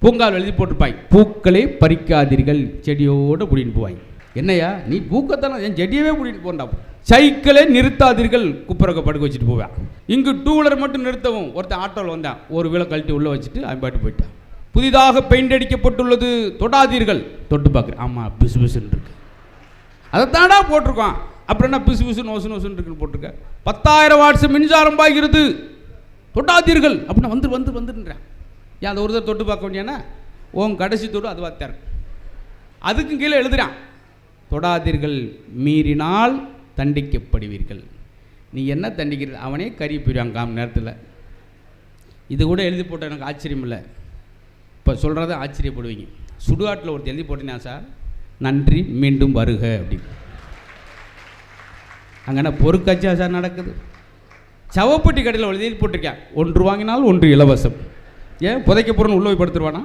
பூங்கால் எழுதி போட்டிருப்பாங்க, பூக்களே பறிக்காதீர்கள், செடியோடு பிடின்னு போவாங்க. என்னையா நீ பூக்கத்தானே என் செடியவே பிடிட்டு போண்டா. சைக்கிளே நிறுத்தாதீர்கள், குப்புறக்க படுக்க வச்சுட்டு போவேன். இங்கு 2 வீலர் மட்டும் நிறுத்தவும் ஒருத்தன் ஆட்டோவில் வந்தான், ஒரு வீலை கழட்டி உள்ளே வச்சுட்டு அவன் பாட்டு போயிட்டான். புதிதாக பெயிண்ட் அடிக்கப்பட்டுள்ளது, தொடாதீர்கள். தொட்டு பார்க்குறேன், ஆமாம் பிசு பிசுன்னு இருக்கு. அதை தாண்டா போட்டிருக்கான். அப்புறம் என்ன பிசு பிசு நோசு நோசுன்னு இருக்குன்னு போட்டிருக்க. 10,000 வாட்ஸ் மின்சாரம் பாய்கிறது, தொடாதீர்கள் அப்படின்னா வந்துடுன்றேன். ஏன் அந்த ஒரு தடவை தொட்டு பார்க்க வேண்டியானா உன் கடைசி தொடு அதுவாக தான் இருக்கு. அதுக்கும் கீழே எழுதுறான், தொடாதீர்கள், மீறினால் தண்டிக்கப்படுவீர்கள். நீ என்ன தண்டிக்கிறது? அவனே கறி போயிடுவாங்க காம நேரத்தில். இது கூட எழுதி போட்ட எனக்கு ஆச்சரியம் இல்லை, இப்போ சொல்கிறத ஆச்சரியப்படுவீங்க. சுடுகாட்டில் ஒருத்தர் எழுதி போட்டேன்னா சார், நன்றி மீண்டும் வருக அப்படின்னு. அங்கே பொறுக்காட்சியா சார் நடக்குது. சவப்பட்டி கடையில் எழுதி போட்டிருக்கேன், 1 வாங்கினால் 1 இலவசம். ஏன் புதைக்க போகிறோன்னு உள்ள போய் படுத்துருவானா?